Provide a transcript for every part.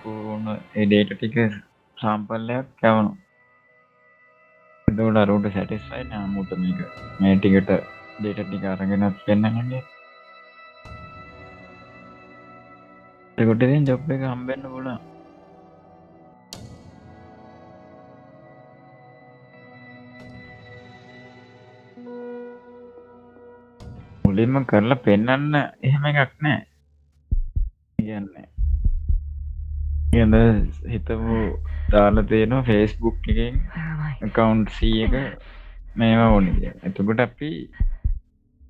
වුණ ඒ ඩේටා ටික සාම්පල් එකක් යවනවා. එතකොට අර උට සැටිස්ෆයි නෑ අමුට මේක මේ ටිකට ඩේටා ටික අරගෙනත් පෙන්නන්නේ. එතකොට ඉතින් ජොබ් එක හම්බෙන්න පුළුවන්. මුලින්ම කරලා පෙන්නන්න එහෙම එකක් නෑ. කියන්නේ හිතමු දාලා තියෙනවා Facebook එකෙන් account C එක මේවා ඕනේ කියලා. එතකොට අපි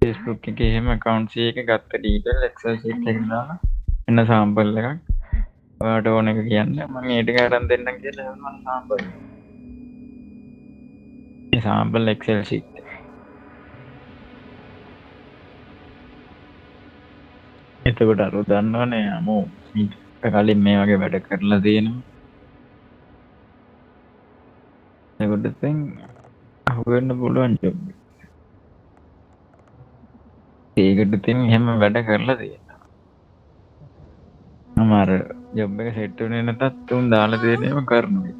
Facebook එකේ එහෙම account C එක ගත්ත detail Excel sheet එකකට දාලා එන්න sample එකක් ඔයාලට ඕන එක කියන්න මම ඒ ටික අරන් දෙන්නම් කියලා මම sample. මේ sample Excel sheet. එතකොට අර දන්නවනේ අමෝ මීට කලින් මේ වගේ වැඩ කරලා තියෙනවා. එතකොට දැන් අහුවෙන්න පුළුවන් ජොබ් එක. ඒකට ඉතින් එහෙම වැඩ කරලා තියෙනවා. මම අර ජොබ් එක සෙට් වෙන්නේ නැතත් උන් දාලා තියෙනේම කරනවා.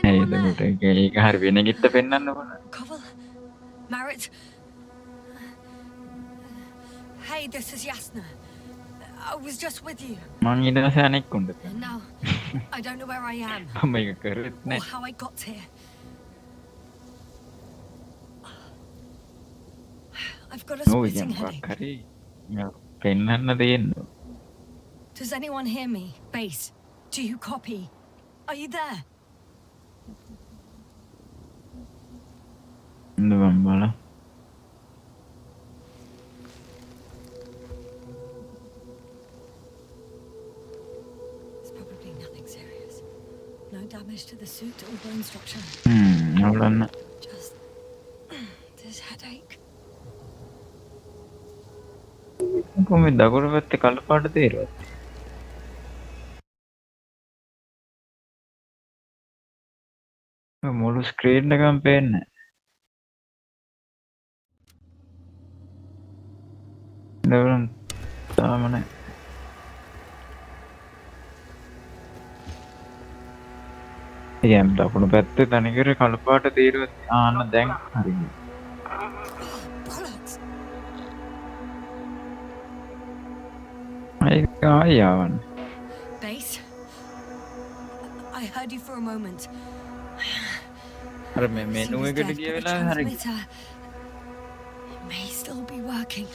ඒ එතකොට ඒක හරි වෙන කිත්ත පෙන්වන්න ඕන. Marit. Hey, this is Yasna. I was just with you. මං ඊට පස්සේ අනෙක් උන්ට Now, I don't know where I am. මම ඒක කරෙත් Or නෑ. how I got here. I've got a ඔව් splitting ඉතින් headache. මොකක් හරි පෙන්වන්න තියෙනවා. Does anyone hear me? Base, do you copy? Are you there? ඉන්න මම බලන්න. It's probably nothing serious. No damage to the suit or bone structure. බලන්න. Just this headache. කොහොමද දකුණු පැත්තේ කළු පාට තේරුවත්? මුළු ස්ක්‍රීන් එකම පේන්නේ නැහැ. තාම නැහැ. එහෙනම් දකුණු පැත්තේ තනිකර කළු පාට තේරුවත් ආන්න දැන් හරි. Bollocks! ඒක ආයෙ ආවන්නේ. Base, I heard you for a moment. අර මේ මෙනු Seems එකට dead, ගිය but the වෙලාවේ හරි. transmitter may still be working.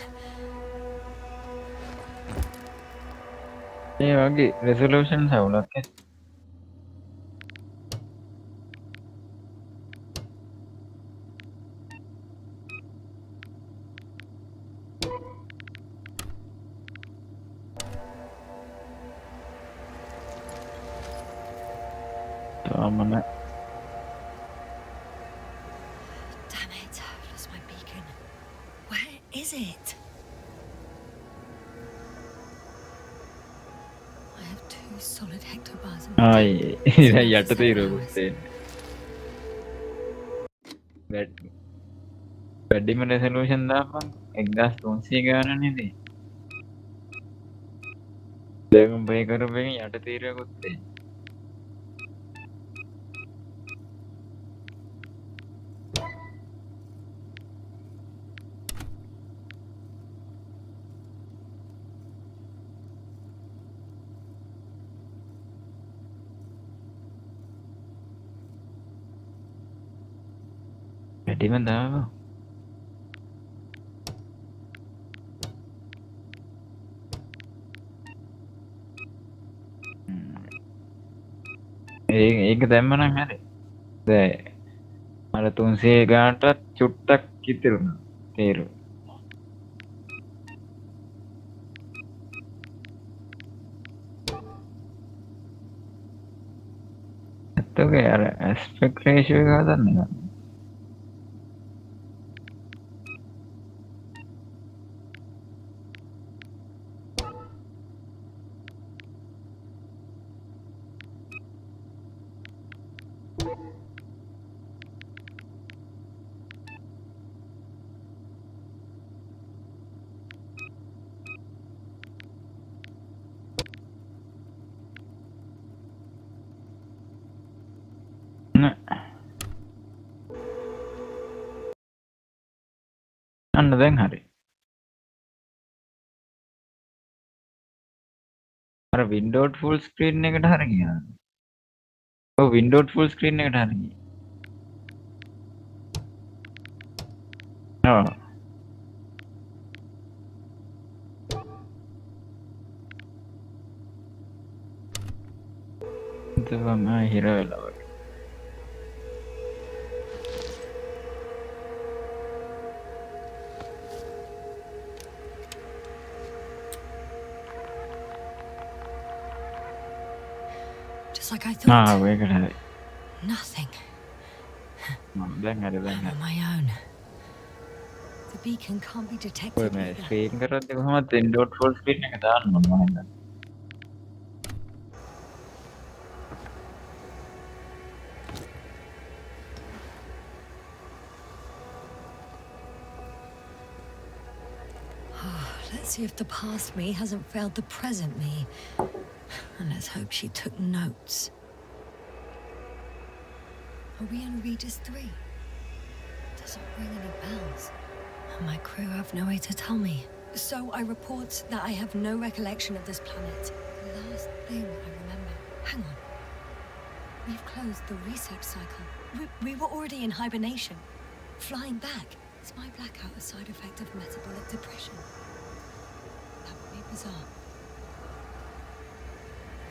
ඒ වගේ රෙසලූෂන් සවුලක් ඇති. තාම නැහැ. Damn it, I've lost my beacon. Where is it? I have 2 solid hectobars in my ආයේ tank. ඉතින් යට තේරුවත් වැඩිම රෙසලූෂන් දාපන් 1300 ගානනේ. දැන් උඹේ කරපෙන් යට තීරයක්වත් තියෙනවා. වැඩිම දාපන්. ඒක දැම්මනම් හරි. දැන් අර 300 ගානටත් චුට්ටක් ඉතිරුණා. තේරුණා. එතකොට අර ඇස්පෙක්ට් රේෂියෝ එක හදන්න ගන්න. අන්න දැන් හරි. අර වින්ඩෝඩ් ෆුල් ස්ක්‍රීන් එකට හරි ගියා. ඔව් වින්ඩෝඩ් ෆුල් ස්ක්‍රීන් එකට හරි ගියා. ඔව්. එතකොට මම හිර වෙලා වගේ. Just like I thought. ඒකට හරි. Nothing. දැන් හරි දැන් I'm හරි. on my own. The beacon can't be ඔය detected මේ either. ස්ක්‍රීන් කරද්දි කොහොමද වින්ඩෝඩ් ෆුල් ස්ක්‍රීන් එක දාන්න ඕන මම හිතන්නේ. Let's see if the past me hasn't failed the present me. And let's hope she took notes. Are we in Regis 3? Doesn't ring any bells. And my crew have no way to tell me. So I report that I have no recollection of this planet. The last thing I remember. Hang on. We've closed the research cycle. We were already in hibernation. Flying back. Is my blackout a side effect of metabolic depression? That would be bizarre.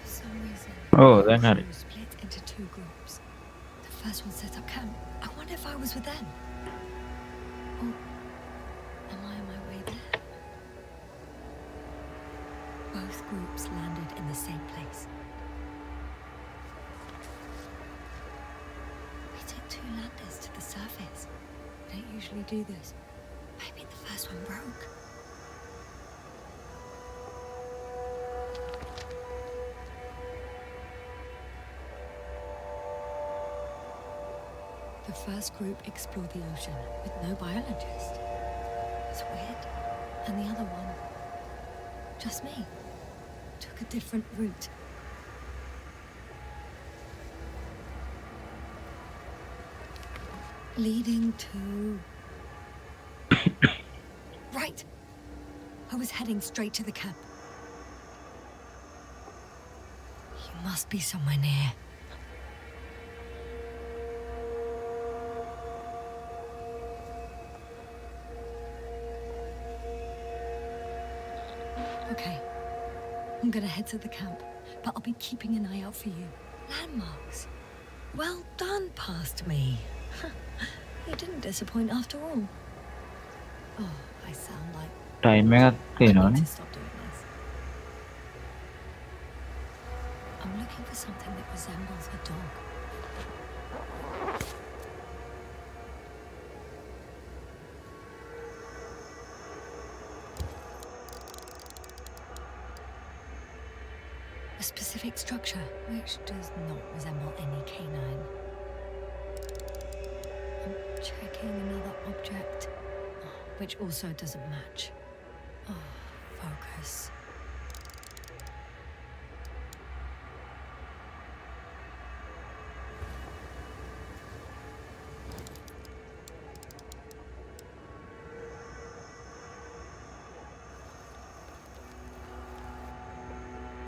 For some reason, Oh, the then crew split into two groups. The first one set up camp. I wonder if I was with them. Or am I on my way there? Both groups landed in the same place. We took 2 landers to the surface. We don't usually do this. Maybe the first one broke. The first group explored the ocean with no biologist. It's weird. And the other one, just me, took a different route. Leading to... Right! I was heading straight to the camp. You must be somewhere near. Okay. I'm gonna head to the camp, but I'll be keeping an eye out for you. Landmarks. Well done, past me. You didn't disappoint after all. Oh, I sound like... time එකක් I තියෙනවනේ. need to stop doing this. I'm looking for something that resembles a dog. A specific structure which does not resemble any canine. I'm checking another object, which also doesn't match. Oh, focus.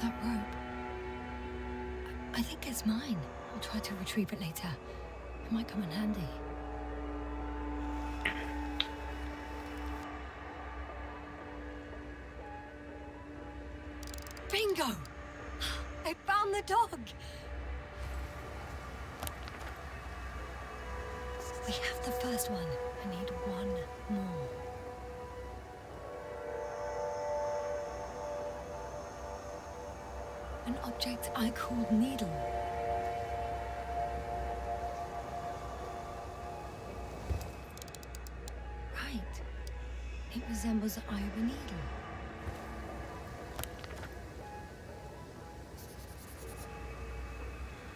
That rope. I think it's mine. I'll try to retrieve it later. It might come in handy. Bingo! I found the dog! We have the first one. I need one more. An object I called needle. Right. It resembles the eye of a needle.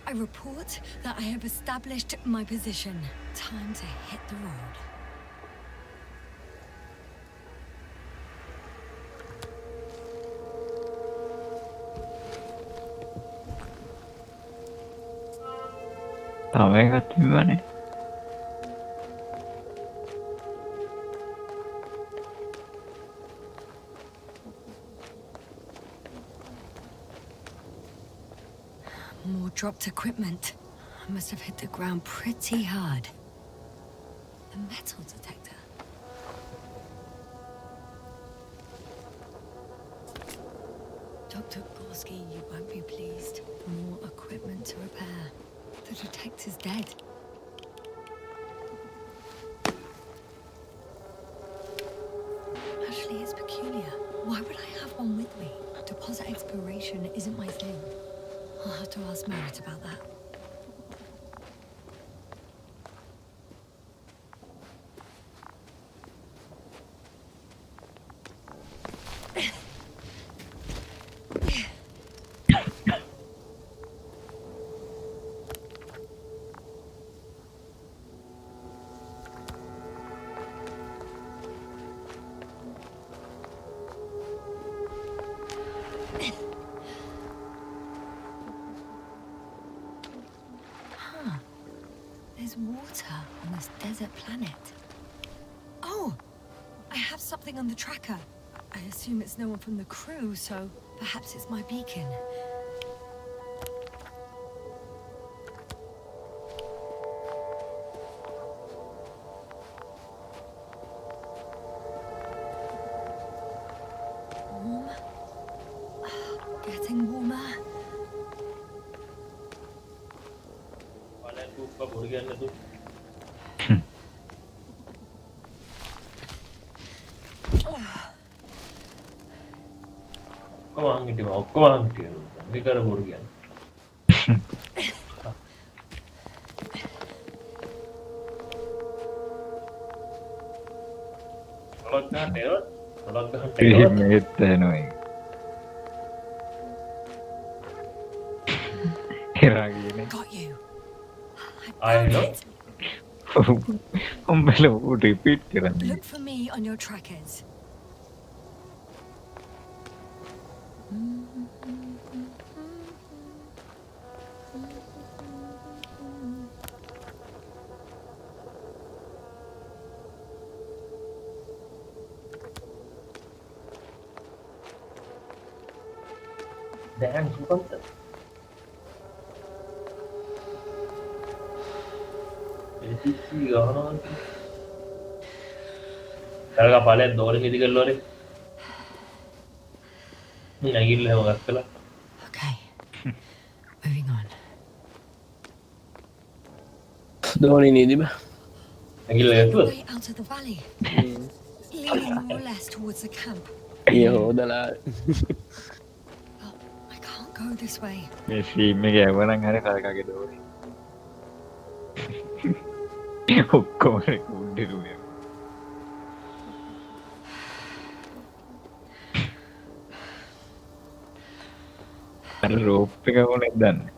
I report that I have established my position. Time to hit the road. තව එකක් තිබ්බනේ. More dropped equipment. I must have hit the ground pretty hard. A metal detector. Dr. Gorski, you won't be pleased. More equipment to repair. The detector's dead. Actually, it's peculiar. Why would I have one with me? Deposit exploration isn't my thing. I'll have to ask Merritt about that. There's water on this desert planet. Oh! I have something on the tracker. I assume it's no one from the crew, so perhaps it's my beacon. Warm. Getting warmer. මේත් ඇහෙනවා ඒක. එරා කියන්නේ. Got you. I found it. උඹල repeat කරන්නේ. Look for me on your trackers. දැන් සුපන්ත එසිසි ගහනවා කරගා පාලෙන් දෝර හිටි කරලෝනේ නැගිල්ල හැම ගස්සලා Okay. Moving on. දෝරේ නේද බා නැගිල්ල ගත්තා Way out of the valley. Leaning more or less towards the camp. A හොදලා I can't go this way. මේ ෆීම් එක යවනම් හරි කරකාගේ දෝරේ. ඔක්කොම උඩිරුවේ. අර රෝප් එක කොහෙද දන්නේ?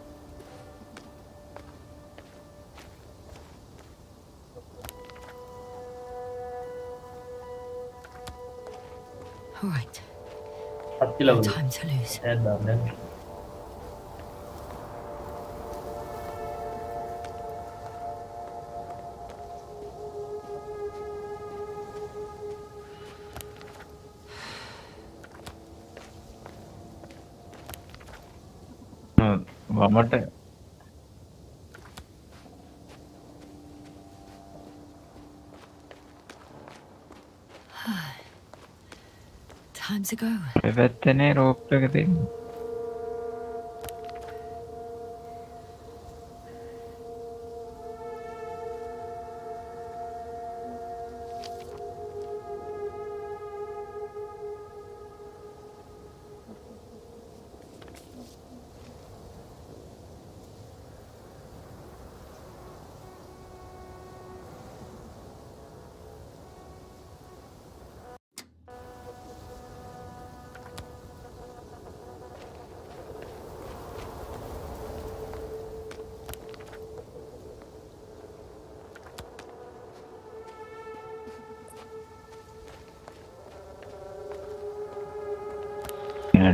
All right. අත්තිලා No time to lose. දැන් වමට Time to go. පැත්තනේ රෝප් එක තියෙන්නේ.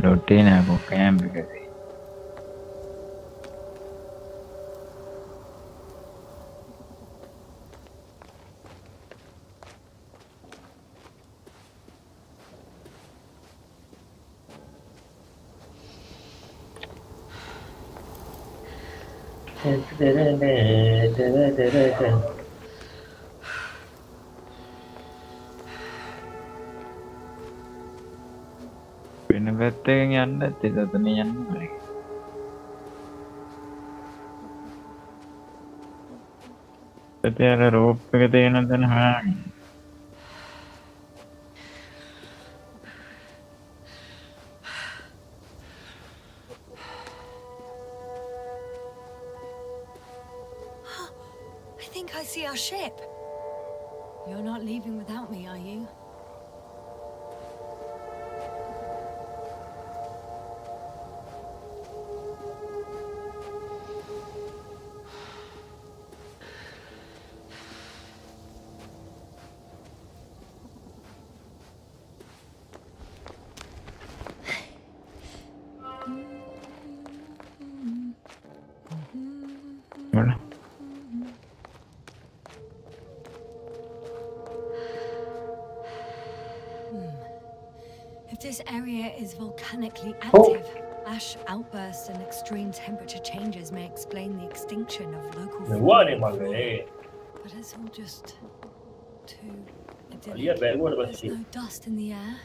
රොටේ නෑ කො කෑම්ප් එකේ. වෙන පැත්තකින් යන්න ඇත්තේ එතන යන්න බෑ. ඒත් අර රෝප් එක තියෙන තැන හොයාගන්න. I think I see our ship. You're not leaving without me, are you? Voilà. If this area is volcanically active, ash outbursts and extreme temperature changes may explain the extinction of local fauna. But it's all just too idyllic. There's no dust in the air.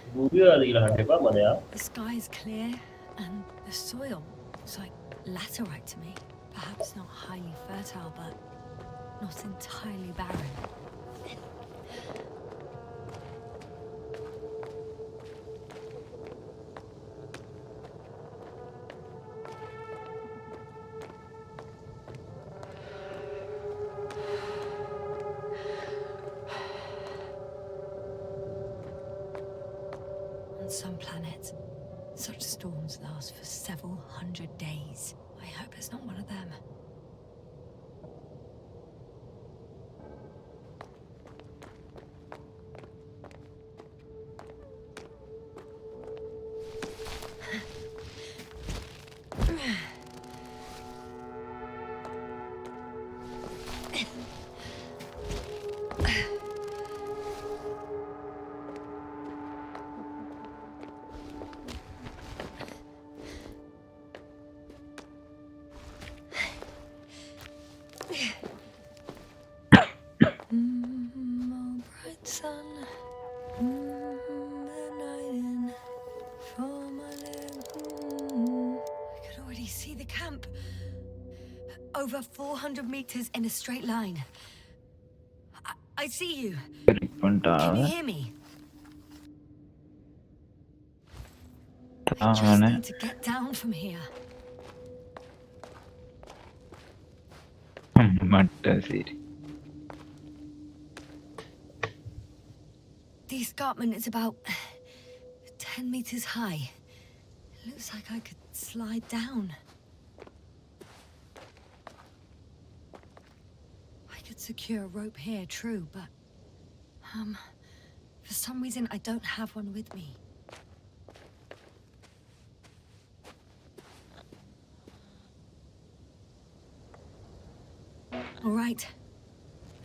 The sky is clear, and the soil looks like laterite to me. Perhaps not highly fertile, but not entirely barren. On some planets, such storms last for several hundred days. I hope it's not one of them. Oh, bright sun, the night in for my lips. I could already see the camp. Over 400 meters in a straight line. I see you. Can you hear me? I just need to get down from here. The escarpment is about 10 meters high. It looks like I could slide down. I could secure a rope here, true, but for some reason I don't have one with me. All right.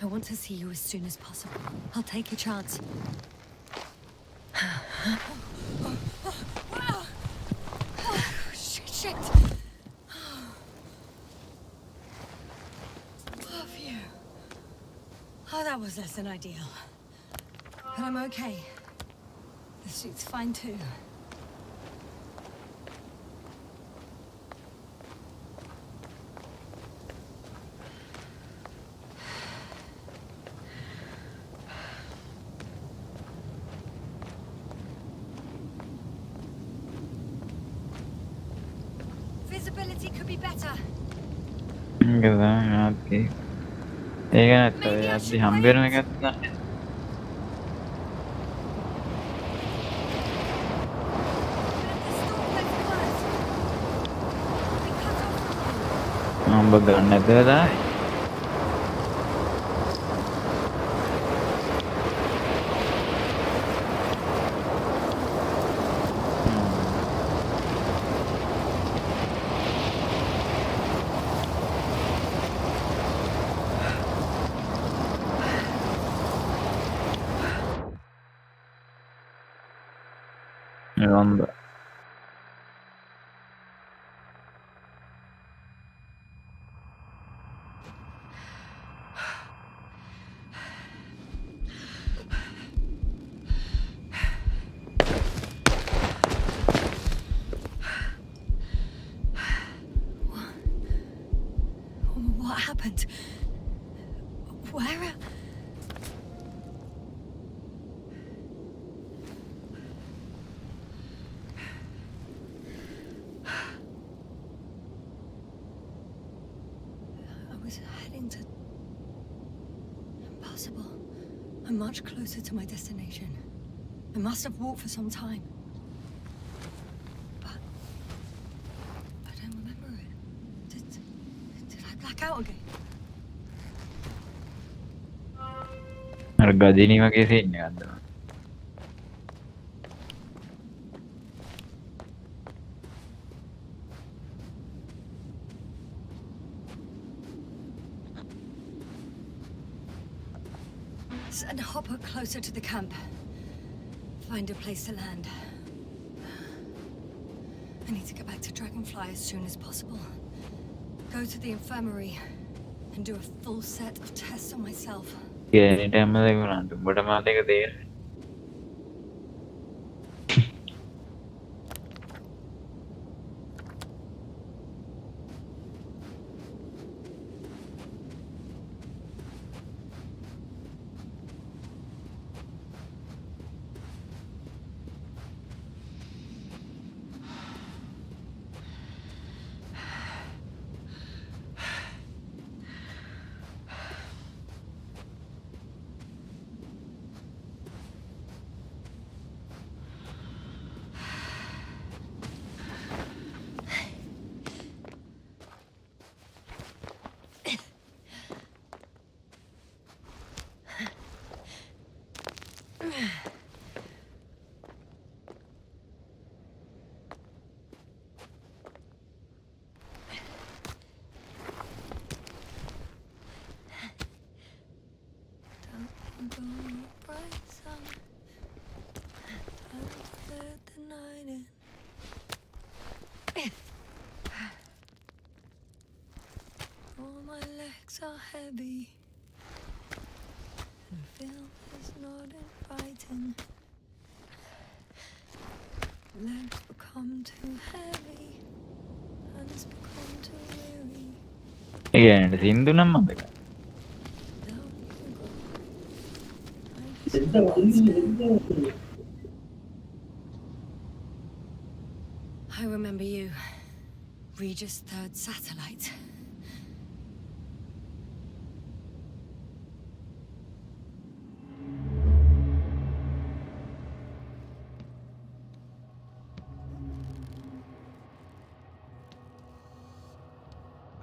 I want to see you as soon as possible. I'll take your chance. Shit. Oh, phew. Oh, that was less than ideal. But I'm okay. The suit's fine too. Visibility could be better. Okay. What happened? Where? I was heading to... Impossible. I'm much closer to my destination. I must have walked for some time. But... I don't remember it. Did I black out again? අර ගදිනී වගේ scene එකක් දානවා. Send Hopper closer to the camp. Find a place to land. I need to get back to Dragonfly as soon as possible. Go to the infirmary and do a full set of tests on myself. ගෑනිට හැම දෙයක්ම උනන්ට උඹට මාත් එක තේරෙන්නේ. All my legs are heavy. The film is not inviting. Legs become too heavy. Hands become too weary. ඒ ගෑනිට සින්දු නම් මතකයි. I remember you. Regis' third satellite.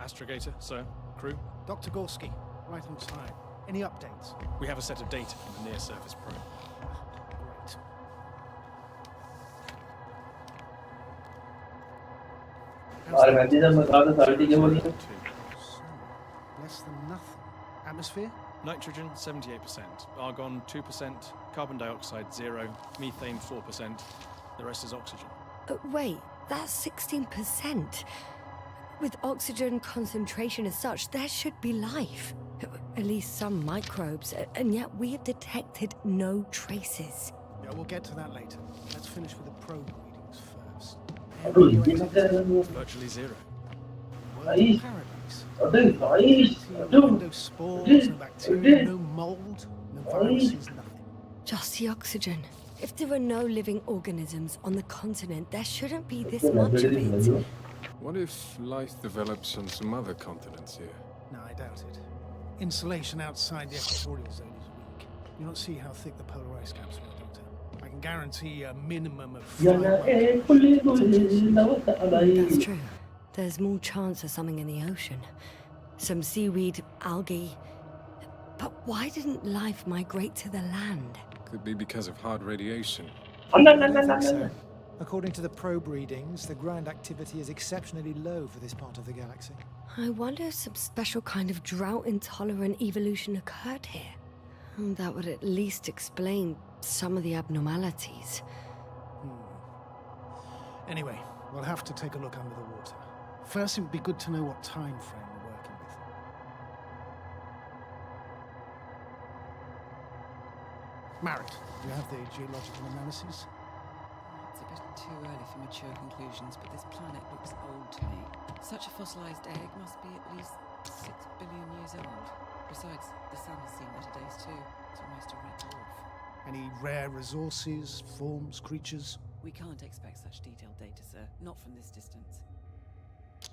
Astrogator, sir. Crew? Dr. Gorski, right on time. Any updates? We have a set of data from the near-surface probe. Great. Less than nothing. Atmosphere? Nitrogen, 78%. Argon, 2%. Carbon dioxide, 0. Methane, 4%. The rest is oxygen. Wait, that's 16%. With oxygen concentration as such, there should be life. At least some microbes, and yet we have detected no traces. Yeah, we'll get to that later. Let's finish with the probe readings first. Virtually zero. World paradise. No spores, no bacteria, no mold, no viruses, nothing. Just the oxygen. If there are no living organisms on the continent, there shouldn't be this much of it. What if life develops on some other continents here? No, I doubt it. Insulation outside the equatorial zone is weak. You don't see how thick the polar ice caps were, Doctor. I can guarantee a minimum of 5 That's true. There's more chance of something in the ocean. Some seaweed, algae. But why didn't life migrate to the land? Could be because of hard radiation. I don't think so. According to the probe readings, the ground activity is exceptionally low for this part of the galaxy. I wonder if some special kind of drought-intolerant evolution occurred here. That would at least explain some of the abnormalities. Anyway, we'll have to take a look under the water. First, it would be good to know what time frame we're working with. Marit, do you have the geological analyses? It's a bit too early for mature conclusions, but this planet looks old to me. Such a fossilized egg must be at least 6 billion years old. Besides, the sun has seen better days too. It's almost a red dwarf. Any rare resources, forms, creatures? We can't expect such detailed data, sir. Not from this distance.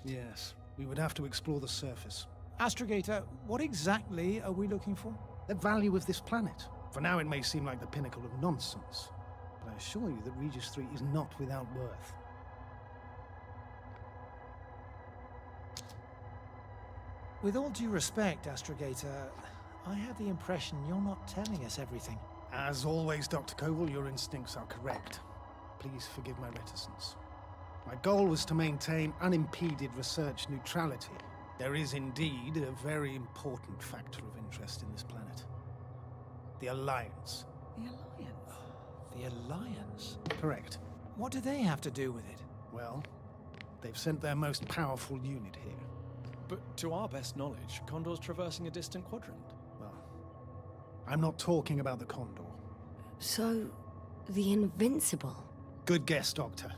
Yes, we would have to explore the surface. Astrogator, what exactly are we looking for? The value of this planet. For now, it may seem like the pinnacle of nonsense, but I assure you that Regis 3 is not without worth. With all due respect, Astrogator, I have the impression you're not telling us everything. As always, Dr. Koval, your instincts are correct. Please forgive my reticence. My goal was to maintain unimpeded research neutrality. There is indeed a very important factor of interest in this planet. The Alliance. The Alliance? The Alliance? Correct. What do they have to do with it? Well, they've sent their most powerful unit here. But to our best knowledge, Condor's traversing a distant quadrant. Well, I'm not talking about the Condor. So, the Invincible. Good guess, Doctor.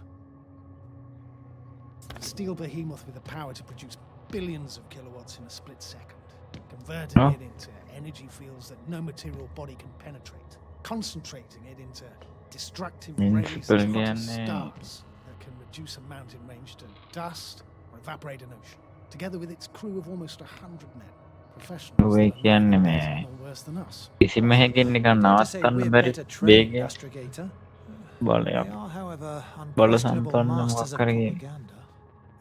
A steel behemoth with the power to produce billions of kilowatts in a split second, converting it into energy fields that no material body can penetrate, concentrating it into destructive rays as hot as stars that can reduce a mountain range to dust or evaporate an ocean, together with its crew of almost 100 men, professionals that are no worse than us. කිසිම හැකින් නිකන් නවත්තන්න බැරි වේගයක් Astrogator. They බලයක් are, however, බල unquestionable සම්පන්න masters of මොකක් කරගෙන propaganda.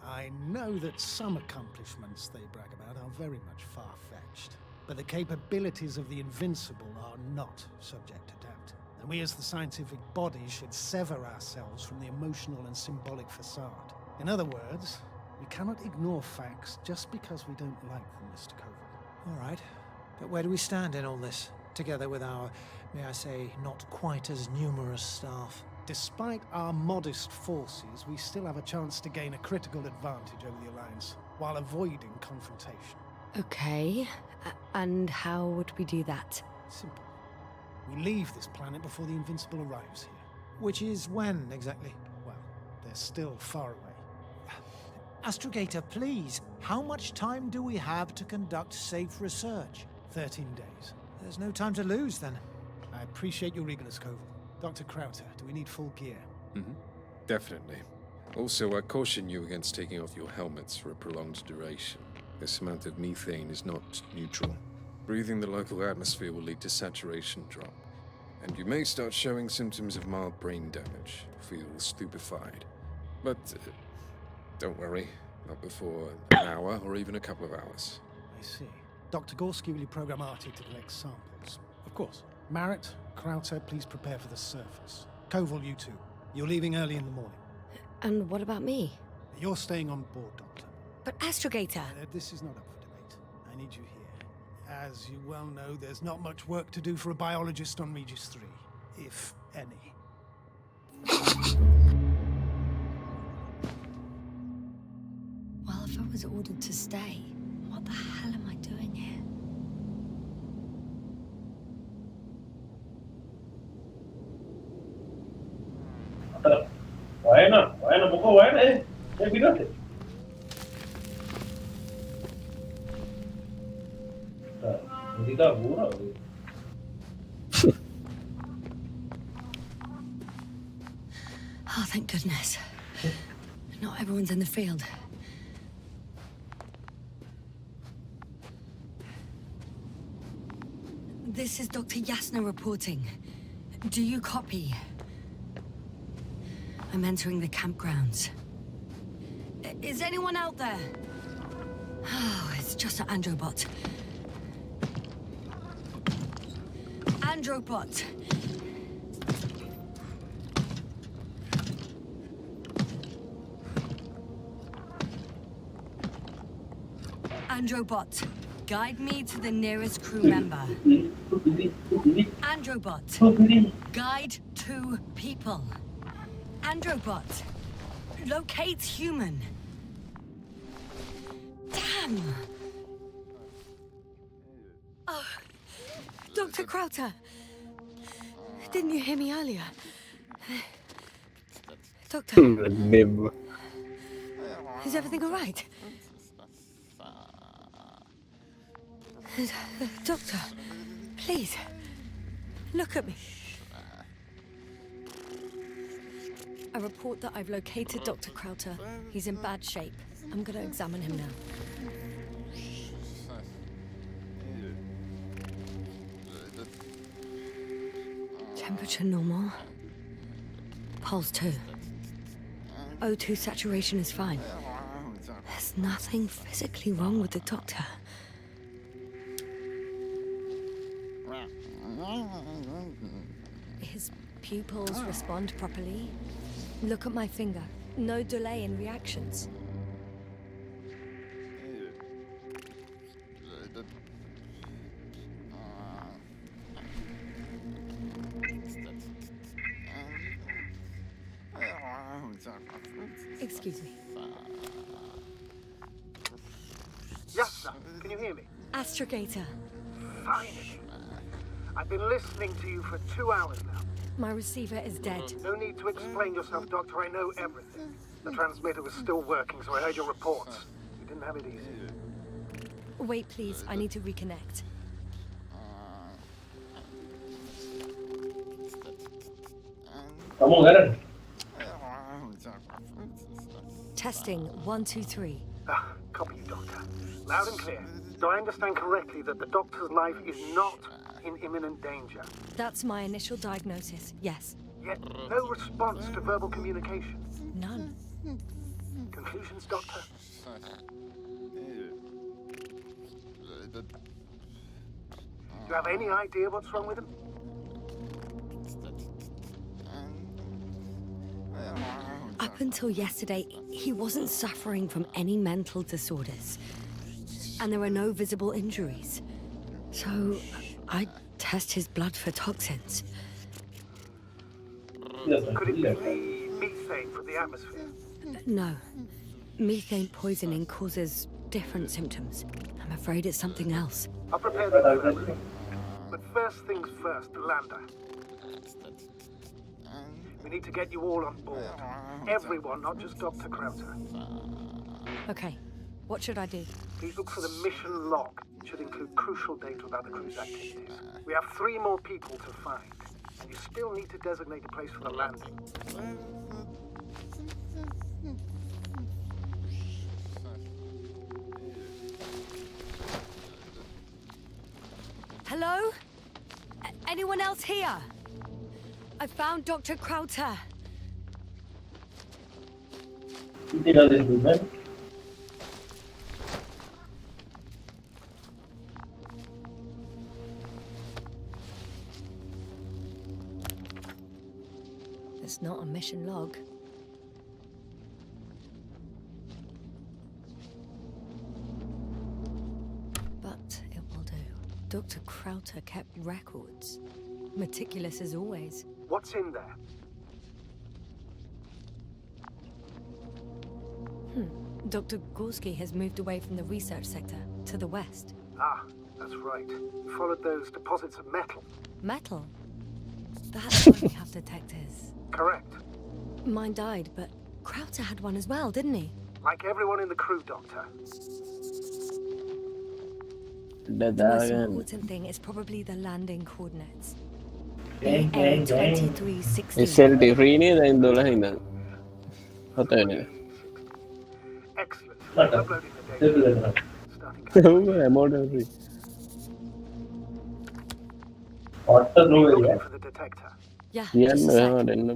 I know that some accomplishments they brag about are very much far-fetched, but the capabilities of the Invincible are not subject to doubt. And we as the scientific body should sever ourselves from the emotional and symbolic facade. In other words, we cannot ignore facts just because we don't like them, Mr. Koval. All right. But where do we stand in all this? Together with our, may I say, not quite as numerous staff. Despite our modest forces, we still have a chance to gain a critical advantage over the Alliance, while avoiding confrontation. Okay. And how would we do that? Simple. We leave this planet before the Invincible arrives here. Which is when, exactly? Well, they're still far away. Astrogator, please, how much time do we have to conduct safe research? 13 days. There's no time to lose, then. I appreciate your eagerness, Koval. Dr. Krauter, do we need full gear? Definitely. Also, I caution you against taking off your helmets for a prolonged duration. This amount of methane is not neutral. Breathing the local atmosphere will lead to saturation drop, and you may start showing symptoms of mild brain damage, feel stupefied. But don't worry, not before an hour or even a couple of hours. I see. Dr. Gorski, will you program Artie to collect samples? Of course. Marrett, Krauter, please prepare for the surface. Koval, you two. You're leaving early in the morning. And what about me? You're staying on board, Doctor. But Astrogator! This is not up for debate. I need you here. As you well know, there's not much work to do for a biologist on Regis 3, if any. Well, if I was ordered to stay, what the hell am I doing here? Why not? Buka why not? Saya bilang tu. Jadi dah buruk. Oh, thank goodness. Not everyone's in the field. This is Dr. Yasna reporting. Do you copy? I'm entering the campgrounds. Is anyone out there? Oh, it's just an Androbot. Androbot! Androbot, guide me to the nearest crew member. Androbot, guide 2 people. Androbot, locate human. Damn! Oh, Dr. Krauter, didn't you hear me earlier? Doctor, is everything all right? Doctor, please, look at me. I report that I've located Dr. Krauter. He's in bad shape. I'm gonna examine him now. Temperature normal. Pulse 2. O2 saturation is fine. There's nothing physically wrong with the doctor. His pupils respond properly. Look at my finger. No delay in reactions. Excuse me. Yes, sir. Can you hear me? Astrogator. Finally. I've been listening to you for 2 hours now. My receiver is dead. No need to explain yourself, Doctor. I know everything. The transmitter was still working, so I heard your reports. You didn't have it easy. Wait, please. I need to reconnect. Come on, Aaron. Testing 1, 2, 3. Copy you, Doctor. Loud and clear. Do I understand correctly that the Doctor's life is not in imminent danger? That's my initial diagnosis, yes. Yet no response to verbal communication. None. Conclusions, Doctor? Do you have any idea what's wrong with him? Up until yesterday, he wasn't suffering from any mental disorders. And there are no visible injuries. So, I test his blood for toxins. Could it be the methane from the atmosphere? No. Methane poisoning causes different symptoms. I'm afraid it's something else. I'll prepare the further. But first things first, Lander. We need to get you all on board. Everyone, not just Dr. Krauter. Okay. What should I do? Please look for the mission log. It should include crucial data about the crew's activities. We have 3 more people to find. And you still need to designate a place for the landing. Hello? Anyone else here? I found Dr. Krauter. Tinggal di sini. It's not a mission log. But it will do. Dr. Krauter kept records. Meticulous as always. What's in there? Dr. Gorski has moved away from the research sector to the west. Ah, that's right. You followed those deposits of metal. Metal? That's why we have detectors. Correct. Mine died, but Krauter had one as well, didn't he? Like everyone in the crew, Doctor. The most important thing is probably the landing coordinates. AL2360. SLT free නේද දැන් 12 ඉඳන් 7 වෙනිදා Excellent. Uploading the data. ඔව් amount free Looking for the detector. Yeah. කියන්න ඔයාලා දෙන්න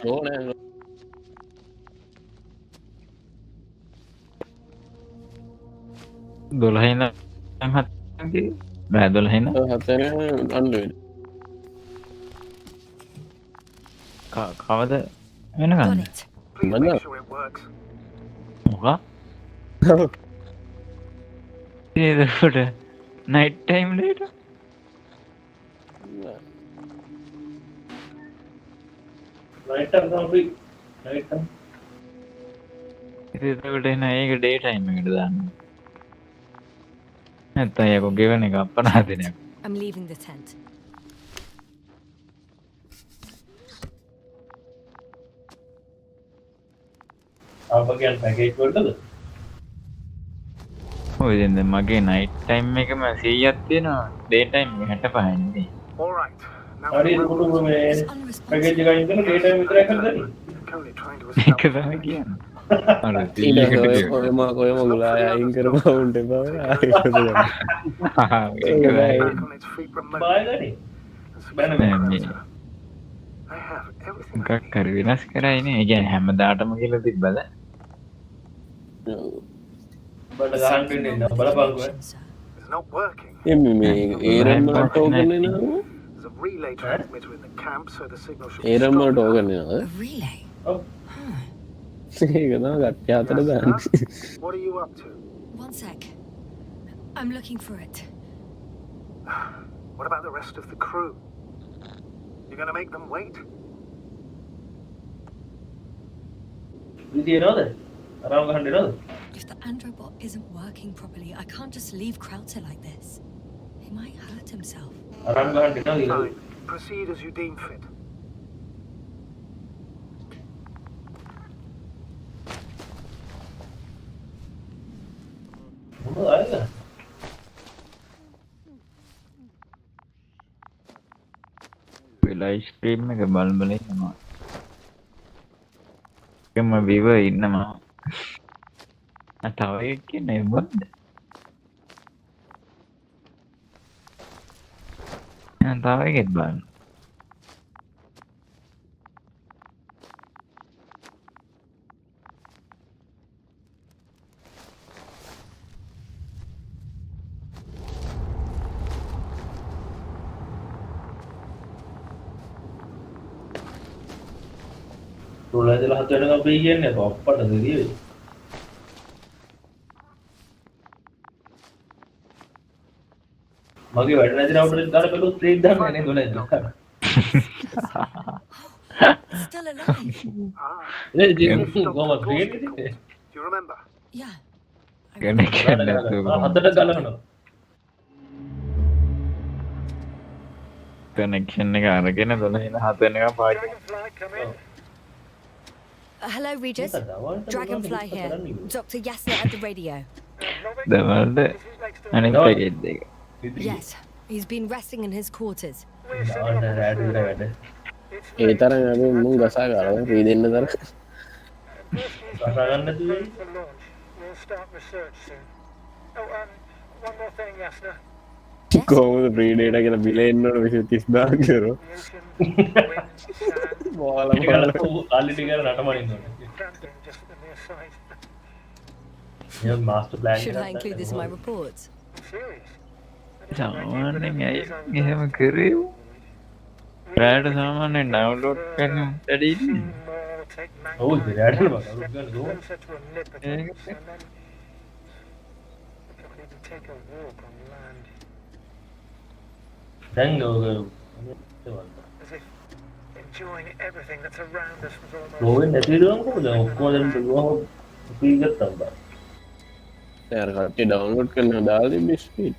ඕනේ 12 ඉඳන් 7 බෑ 12 ඉඳන් 7 වෙනිදා අන්ඩර් කවද Got වෙනකන්ද it. Please make sure it works. මොකක් ඒකට නයිට් ටයිම් ලේට Night time now free. Night time. ඒකට එන ඒක ඩේ ටයිම් එකට දාන්න නැත්නම් ඒක ගෙවන එක අපනා දිනයක් I'm leaving the tent. Apa yang package වලටද? ඔය ඉතින් මගේ නයිට් ටයිම් එකම 100ක් තියෙනවා ඩේ ටයිම් එක 65නේ. All right. Now හරි for the කුඩු robots. මේ It's පැකේජ් unresponsive. එක අයින් කරලා ඩේටා විතරයි කරලා දෙන්නේ. Currently trying to ඒක establish තමයි කියන්නේ. අර ඊට 100කට ඔය කියනවා. ඔය ගුලා අයින් කරපවුන්ට එපා ඒක back තමයි. on its feet remotely. බාය ගනි. And බෑන secure නෑ මේ Krauser. I have everything I මොකක් need. හරි වෙනස් කරයිනේ. ඒ කියන්නේ හැමදාටම කියලා තිබ්බද? බඩ ගහන්න Something දෙන්නේ wrong නැහැ. with the බලපං connection, sir. It's not working. මේ ඒරම් වල ටෝකන් එනවා There's a relay transmitter in the camp, so the signal should be ඒරම් වල strong ටෝකන් enough. එනවා A relay? ඔව් ඒක තමයි ගැට්ටි අතර Yes, දාන්නේ sir? What are you up to? One sec. I'm looking for it. What about the rest of the crew? You're going to make them wait? විදිය නෝද අරන් ගහන්න නෝද If the androbot isn't working properly, I can't just leave Krauser like this. He might hurt himself. අරන් ගහන්න නෝද Fine. Proceed as you deem fit. මොකද ආයෙත් live stream එක බලබල ඉන්නවා. එකම විව ඉන්නවා. තව එකක් කියන්නේ මොකද්ද? තව එකක් බලන්න. තුලදලා හත වෙනකම් බී කියන්නේ අප්පට දෙවියෝ මගේ වැඩ නැති නවුට දාලා බැලුවොත් ත්‍රීක් දාන්නේ නේ තුලදලා Still alive? ඒ ජීවිත කොහොමද ත්‍රීක් ඉතින් Do you remember? Yeah. Connection නැතුව හතට ගලනවා කනෙක්ෂන් එක අරගෙන 12 වෙනකම් පාවිච්චි Hello, Regis. Dragonfly here. Dr. Yasser at the radio. දවල්ද අනිත් පැකේජ් එක. Yes, he's been resting in his quarters. දාන්න රැඩ් විතර වැඩ ඒ තරම් අපි මුන් ගසා ගාලා රී දෙන්න තරම් කතා ගන්න නැතුව We'll start research soon. Oh, one more thing, Yasna. කොහොමද බ්‍රී ඩේටා කියලා බිල එන්න ඕන 23000 කරෝ The ocean, wind, sand, බෝල කාලි ටික නටමනින්න ඕනේ trampling just at the near site. මේ master plan Should I include this in my reports? I'm serious. සාමාන්‍යයෙන් ඇයි එහෙම කරේ? රෑට සාමාන්‍යයෙන් ඩවුන්ලෝඩ් කරන වැඩි ඉන්නේ. More, take ඔව් mankind, රැඩ් වල ගන්න ඕන closer to omnipotence, and then we can't even take a walk on land. දැන් ඔය As if enjoying everything that's around us was almost... ගෝවෙන් නැති වෙනවා කොහොමද ඔක්කොම දැන් බලුවම ෆ්‍රී ගත්තා බා යාර කට්ටිය ඩවුන්ලෝඩ් කරනවා දාලා බිස්පීඩ්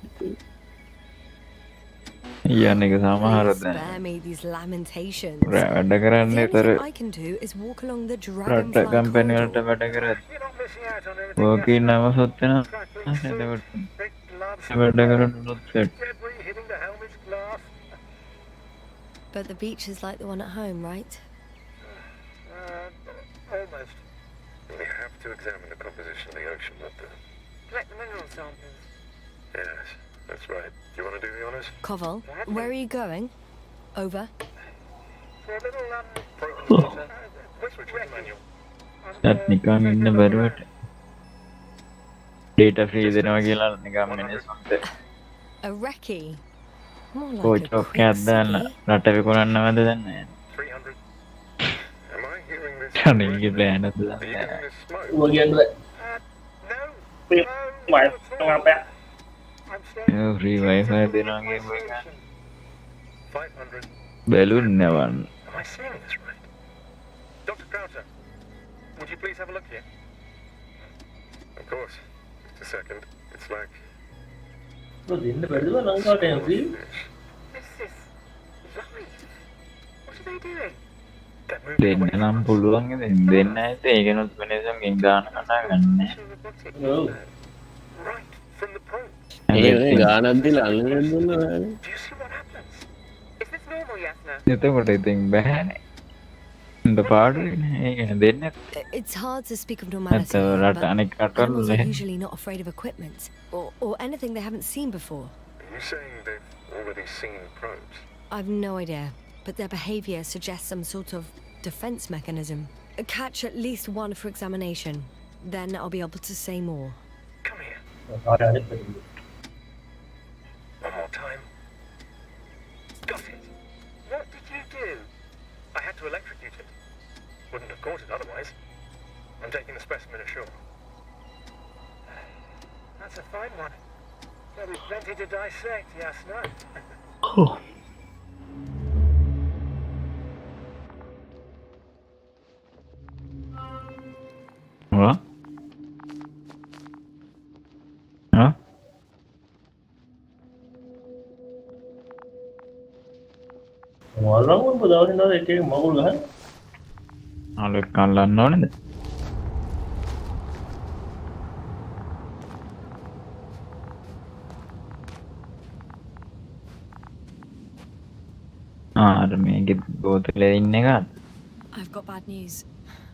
යන්න එක සමහර Please දැන් spare me these lamentations. වැඩ The කරන්න only විතර thing I can do is walk along the රට dragonfly කම්පැනි වලට corridor. වැඩ කරත් You're not missing out on everything. Working නවසොත් වෙනවා. Crackling suit, එතකොට big gloves, වැඩ කරන්නොත් set. debris hitting the helmet's glass. But the beach is like the one at home, right? Almost. We have to examine the composition of the ocean, not the... Collect the mineral samples. Yes, that's right. Do you want to do the honours? Koval, where are you going? Over. For a little, Switch on the manual. සත් නිකන් ඉන්න බැරුවට data free දෙනවා කියලා නිකන් මිනිස්සුන්ට A recce? More like a කෝචොක් quick එකක් දාන්න ski. රට විකුණන්නවද දන්නේ 300. Am I hearing this? නැහැ. අනේ ප්ලෑන් එක Are you දන්නේ getting this smoke? ඌව කියන්නේ no, මම I'm staying. නැහැ. ෆ්‍රී වයිෆයි දෙනවා කියපු එක 500. Balloon නවන්න. Am I seeing this right? Dr. Crowther, would you please have a look here? Of course. Just a second. It's like... ඔය දෙන්න බැරිද ලංකාවට එන free This is right. What are they doing? They're moving දෙන්න away නම් from us. පුළුවන් ඉතින් දෙන්න ඇත ඒකනොත් වෙනසකින් ගාන කතා ගන්න. To robotic ඔව් right from the probe. ගානක් දීලා අල්ලගෙන දුන්නා. Do you see what happens? Is this normal, Yasna? එතකොට ඉතින් බෑනේ. හොඳ පාඩුවනේ. ඒක දෙන්නේ. It's hard to speak of normality, රට අනෙක් but animals රටවල are usually not afraid of equipment or anything they haven't seen before. Are you saying they've already seen probes? I've no idea, but their behavior suggests some sort of defense mechanism. Catch at least one for examination, then I'll be able to say more. Come here. One more time. Got it. What did you do? I had to electrocute it. Wouldn't have caught it otherwise. I'm taking the specimen ashore. That's a fine one. There'll be plenty to dissect, Yasna. What? Huh? අලුත් කල්ලන්න ඕනේද? අර මේකේ බෝතලේ ඉන්න එකද? I've got bad news.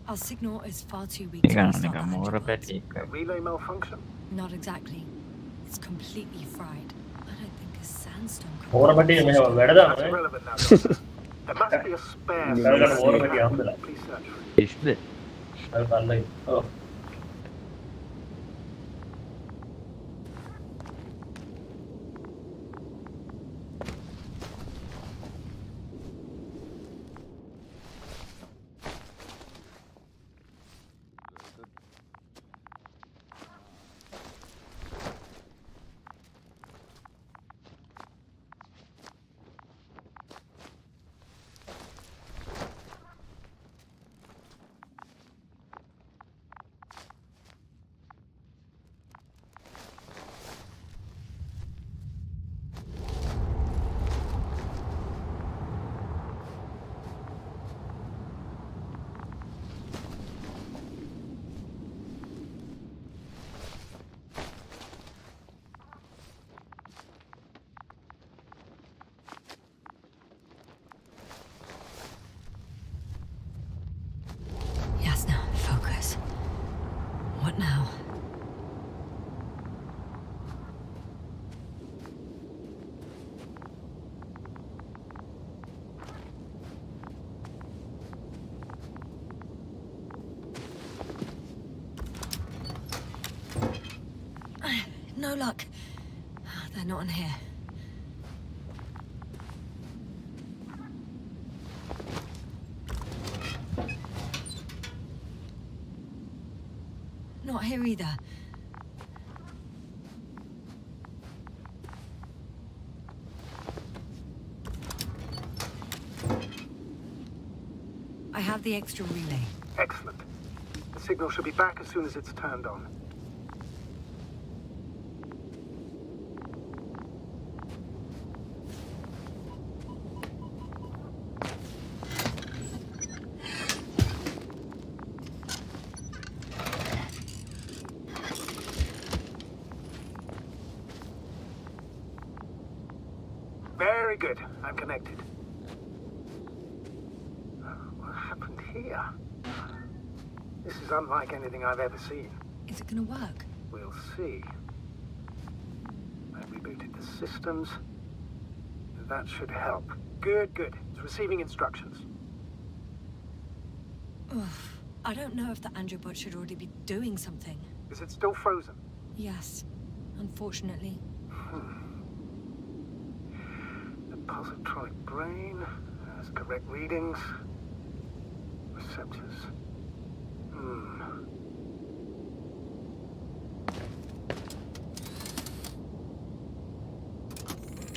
Our signal is far too weak ඒක to restart නිකන් the මෝර engine. පැටි එක. Relay malfunction? Not exactly. It's completely fried. I don't think a sandstorm could That's irrelevant now, Doctor. There must be a spare. Please search for it. ඉස්ද? Yasna, focus. What now? No luck. They're not in here. Not here either. I have the extra relay. Excellent. The signal should be back as soon as it's turned on. Very good. I'm connected. What happened here? This is unlike anything I've ever seen. Is it gonna work? We'll see. I rebooted the systems. That should help. Good, good. It's receiving instructions. Oof. I don't know if the androbot should already be doing something. Is it still frozen? Yes, unfortunately. The positronic brain has correct readings. Receptors.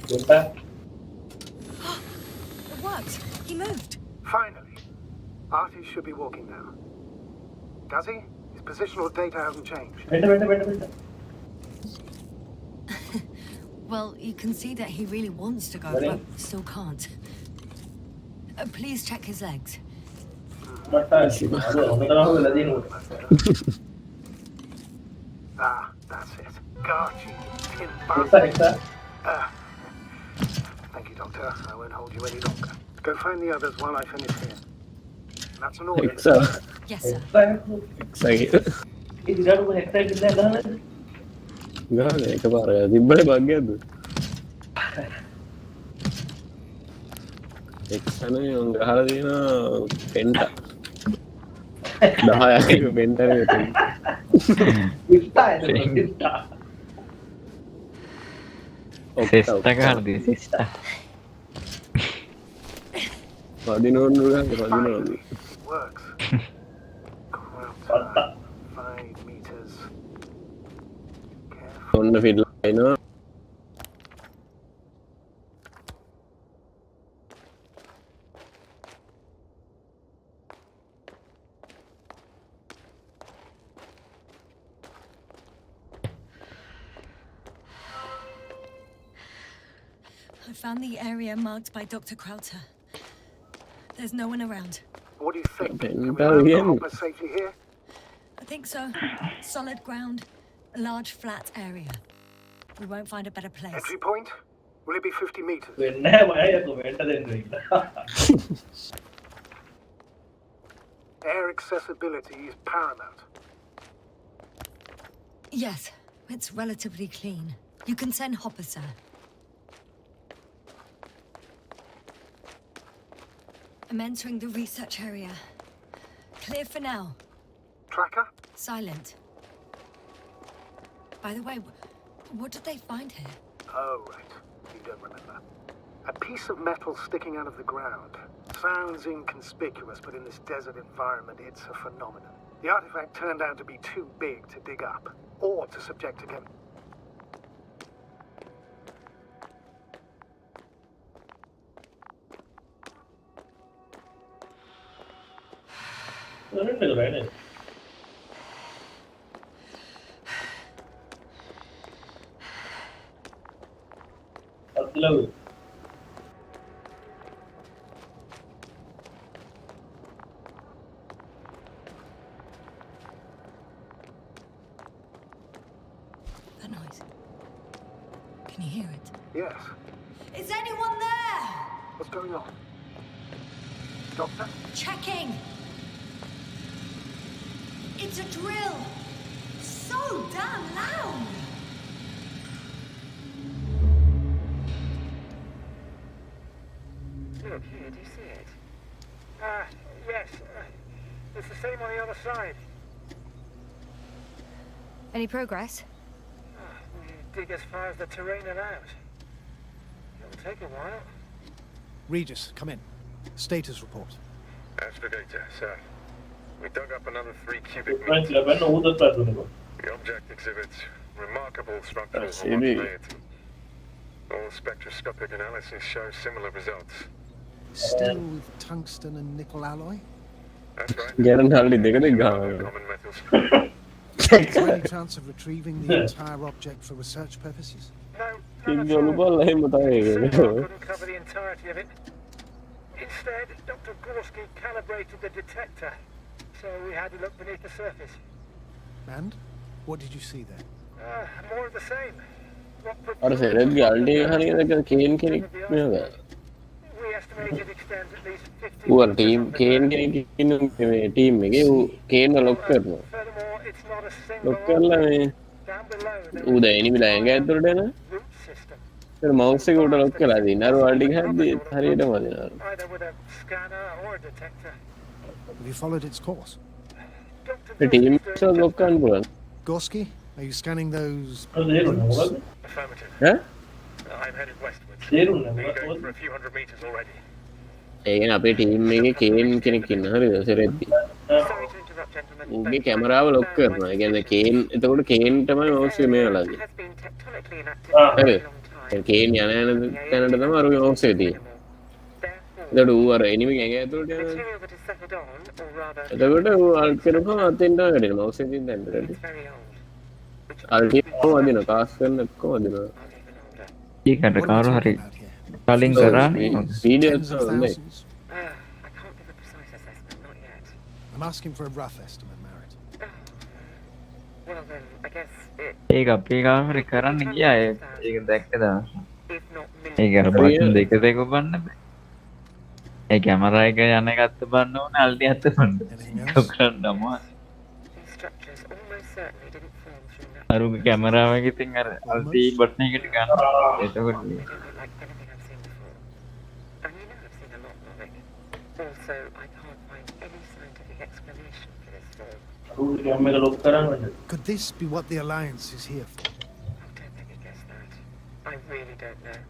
It worked. He moved. Finally. Artie should be walking now. Does he? His positional data hasn't changed. Well, you can see that he really wants to go, but still can't. Please check his legs. Ah, that's That's it. Got you, tin Exact. Thank you, Doctor. I won't hold you any longer. Go find the others while I finish here. That's an order. Yes, sir. Excited. Is that one excited now? ගාන එකපාර තිබ්බනේ භාග්‍යයක්ද එක්සන උන් ගහලා තියෙනවා පෙන්ට 10ක් පෙන්ටනේ සිස්ටා ගහලා දී සිස්ටා පදිනෝන් පදිනෝන් Works. 5 meters. ඔන්න ෆිල්ලා එනවා I found the area marked by Dr. Krauter. There's no one around. What do you think? Can we Penta land the bien. hopper safely here? I think so. Solid ground, a large flat area. We won't find a better place. Entry point? Will it be 50 meters? Air accessibility is paramount. Yes, it's relatively clean. You can send Hopper, sir. I'm entering the research area. Clear for now. Tracker? Silent. By the way, what did they find here? Oh, right. You don't remember. A piece of metal sticking out of the ground. Sounds inconspicuous, but in this desert environment, it's a phenomenon. The artifact turned out to be too big to dig up, or to subject to That noise. Can you hear it? Yes. Is anyone there? What's going on? Doctor? Checking. It's a drill. So damn loud. Look here, do you see it? Yes. It's the same on the other side. Any progress? We dig as far as the terrain allows. It'll take a while. Regis, come in. Status report. Aspirator, sir. We dug up another 3 cubic Friends, meters. level who the person. The object exhibits remarkable structural That's really- homogeneity. All spectroscopic analysis show similar results. Still with tungsten and nickel alloy? That's right. ගැරන් හල්ලි දෙකට ගාන Common metals. Is there any chance of retrieving the entire object for research purposes? ජොලු බල්ල එහෙම තමයි Couldn't cover the entirety of it. Instead, Dr. Gorski calibrated the detector, so we had to look beneath the surface. And? What did you see there? More of the same. අර සෙරෙත් ගල්ඩි හරියට කේන් කෙනෙක් නේද We estimate it extends at least 50 ඌ අර team කේන් කෙනෙක් ඉන්න මේ team එකේ ඌ කේන් ලොක් කරනවා Furthermore, it's not a lock single කරලා මේ down below. ඌ දැන් ඉනිමිලා ඇඟ ඇතුළට එන ඒක මවුස් එක උඩ ලොක් කරලා දින්න අර වල්ඩි හැද්දි හරියටම වදිනවා Either with a scanner or a detector. Have you followed its course? A team එක ලොක් කරන්න පුළුවන් Gorski, are you scanning those Affirmative. ඈ I'm headed westwards. Zero. Been going for a few hundred meters already. ඒ කියන්නේ අපේ team එකේ කේන් කෙනෙක් ඉන්න හරියද සෙරෙද්දි Sorry to interrupt, gentlemen. ඌගේ කැමරාව ලොක් කරනවා ඒ කියන්නේ කේන් එතකොට කේන් තමයි මවුස් එක මේ වෙලාදී Has been tectonically inactive for a හරිද long time. ඒ කේන් යන තැනට තමයි අර මවුස් එක තියෙන්නේ එතකොට ඌ අර එනිමි ඇඟ ඇතුළට යන Material that is centered on, or rather, එතකොට ඌ අල්ට් කරපුවම අතෙන් තමයි වැඩෙන්නේ මවුස් එකෙන් දැන් රෙඩි it's very old. අල්ට් එකම වදිනවා කාස් කරන ඔක්කොම වදිනවා ඒකට කවුරු හරි කලින් කරානේ වීඩියෝ Tens of හොඳයි thousands? I can't give a precise assessment, not yet. I'm asking for a rough estimate, Merritt. Well then, I guess it... ඒක අපේ කාමරේ කරන්න ගියා ඒක දැක්ක දවස. if not ඒක අර බටන් දෙක දෙක ඔබන්න බෑ. ඒ කැමරා එක යන එකත් ඔබන්න ඕනේ අල්ටි අත් ඔබන්න. ඒක කරන්න අමාරුයි. These structures almost certainly didn't form through natural අරුගේ කැමරාව එක ඉතින් අර අල්ටි බටන් එකට ගන්න. එතකොට They don't look like anything I've seen before. And you know I've seen a lot of it. Also, I can't find any scientific explanation for this form. Could this be what the Alliance is here for? I don't think I guess that. I really don't know.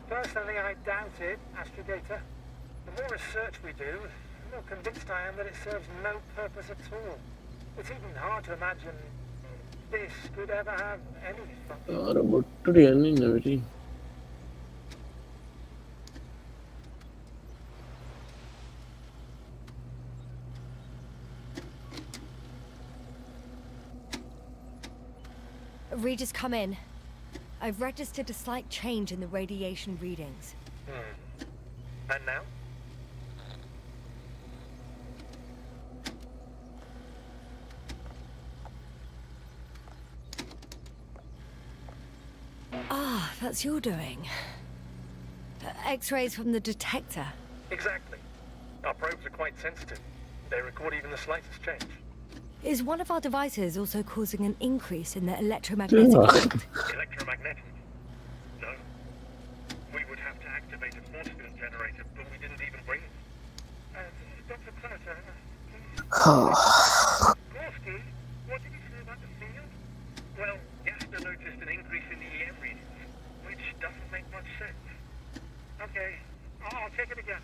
Personally, I doubt it, Astrogator. The more research we do, the more convinced I am that it serves no purpose at all. It's even hard to imagine this could ever have any function. ආර බොට්ටුට යන්නේ නැවටි. Readers, come in. I've registered a slight change in the radiation readings. And now? Ah, that's your doing. X-rays from the detector. Exactly. Our probes are quite sensitive. They record even the slightest change. Is one of our devices also causing an increase in the electromagnetic field? Electromagnetic? No. We would have to activate a force field generator, but we didn't even bring it. Dr. Platter, Gorski, what did you say about the field? Well, Gaster noticed an increase in the EM readings, which doesn't make much sense. Okay, I'll check it again.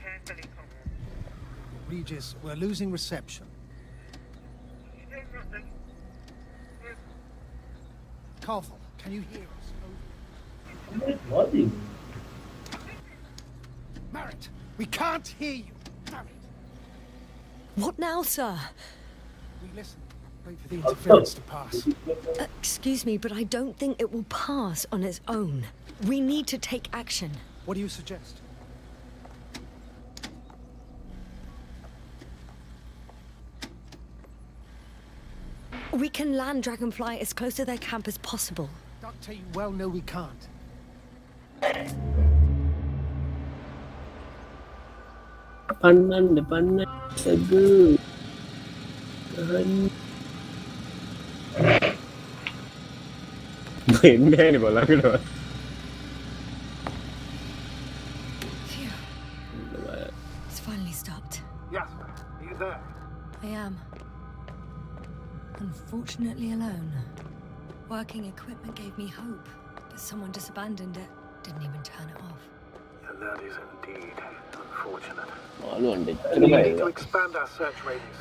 Carefully, Conrad. Regis, we're losing reception. Say nothing. Carvel, can you hear us? Merritt, we can't hear you. Damn it. What now, sir? We listen. Wait for the interference to pass. Excuse me, but I don't think it will pass on its own. We need to take action. What do you suggest? We can land Dragonfly as close to their camp as possible. Doctor, you well know we can't. පන්නන්න සගු එන්නෑන බලකට It's finally stopped. Yes, are you there? I am. Unfortunately alone. Working equipment gave me hope, but someone just abandoned it. Didn't even turn it off. And that is indeed unfortunate. මාළුවන් We දෙච්චර need to bye expand our search radius.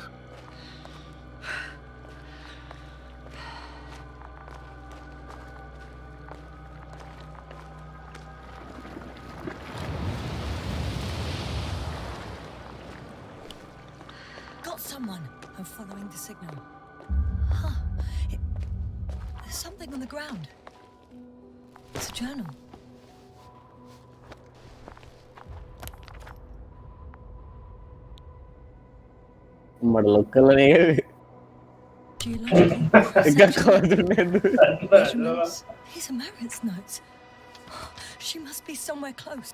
Got someone. I'm following the signal. Huh. There's something on the ground. It's a journal. මට lock කල නේද එකක් කවදුන්නේ Measurements. These are Merritt's notes. She must be somewhere close.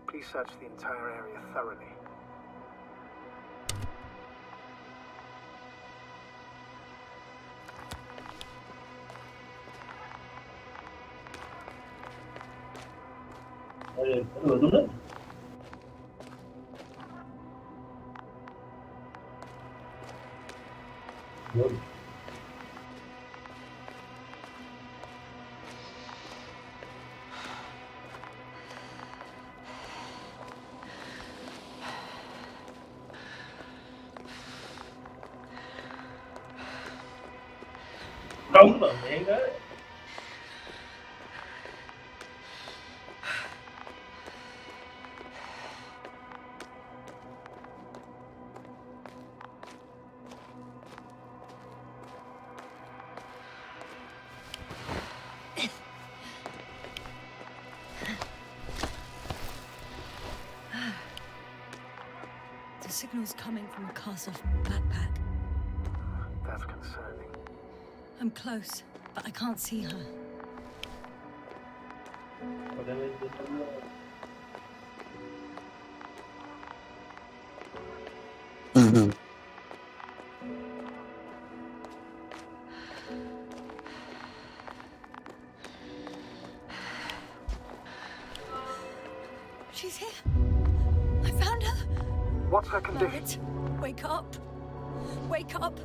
Please search the entire area thoroughly. Đúng rồi, miệng đấy. The signal's coming from a castle backpack. That's concerning. I'm close, but I can't see her. She's here. I found her. What's her condition? Merritt, wake up. Wake up.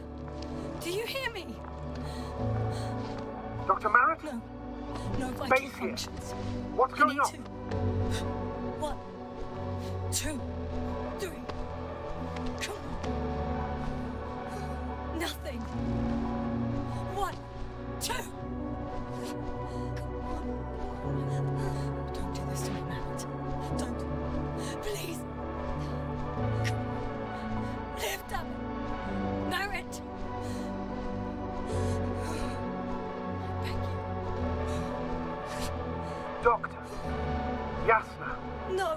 Do you hear me? Dr. Merritt? No. No vital Base here. functions. What's going on? 1, 2, 3. Come on. Nothing. 1, 2. Don't do this to me, Merritt. Don't. Please. Lift up. Merritt. Doctor. Yasna. No.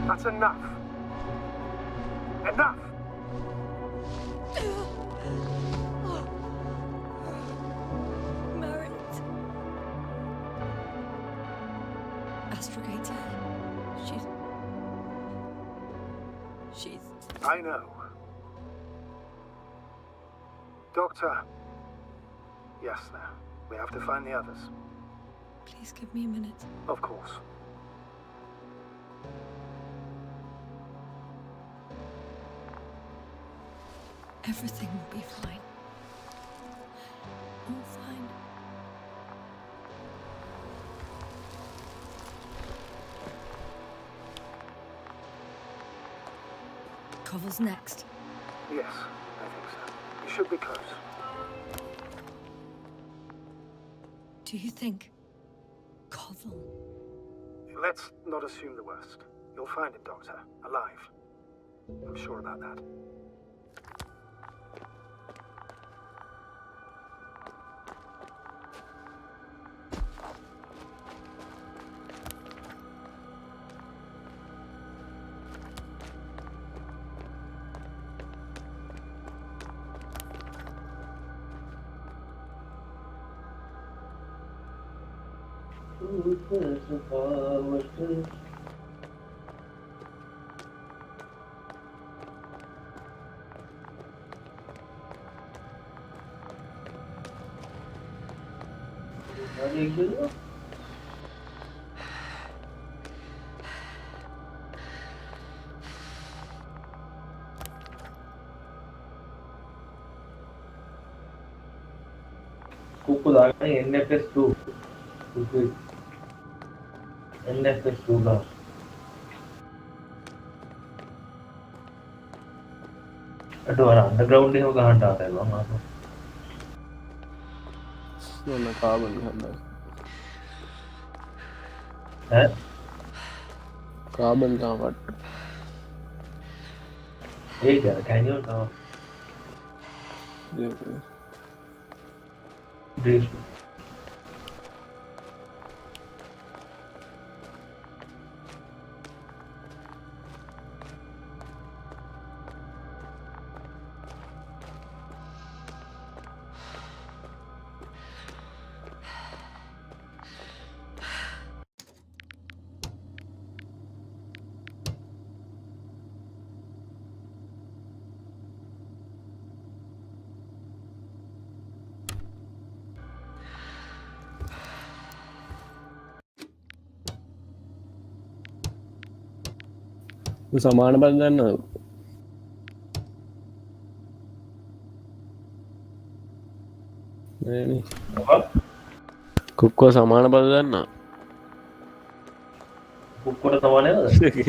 That's enough. Enough! Merritt. Astrogator. She's... I know. Doctor. Yasna. We have to find the others. Please give me a minute. Of course. Everything will be fine. All fine. Koval's next. Yes, I think so. You should be close. Do you think Koval? Let's not assume the worst. You'll find him, Doctor. Alive. I'm sure about that. NFS2 NFS2 गा Atwara underground ही होगा हटा है वहां तो ना carbon खाना है carbon कहाँ पर एक यार कैनियन था ब्रिज तो समान बदल ना नहीं कुक्को समान बदल ना कुक्को तो समान है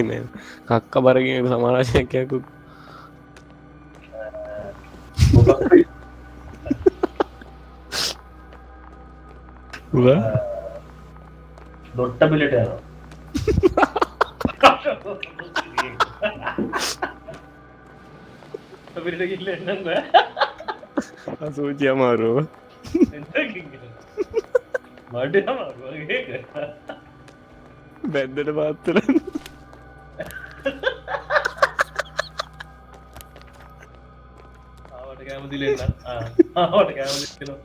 नहीं काका बरगी समान है क्या कुक हुआ दोट्टा बिलेट है सोचिया मारो बेदर बात दिले ना हाँ हाँ और क्या मुझे किलो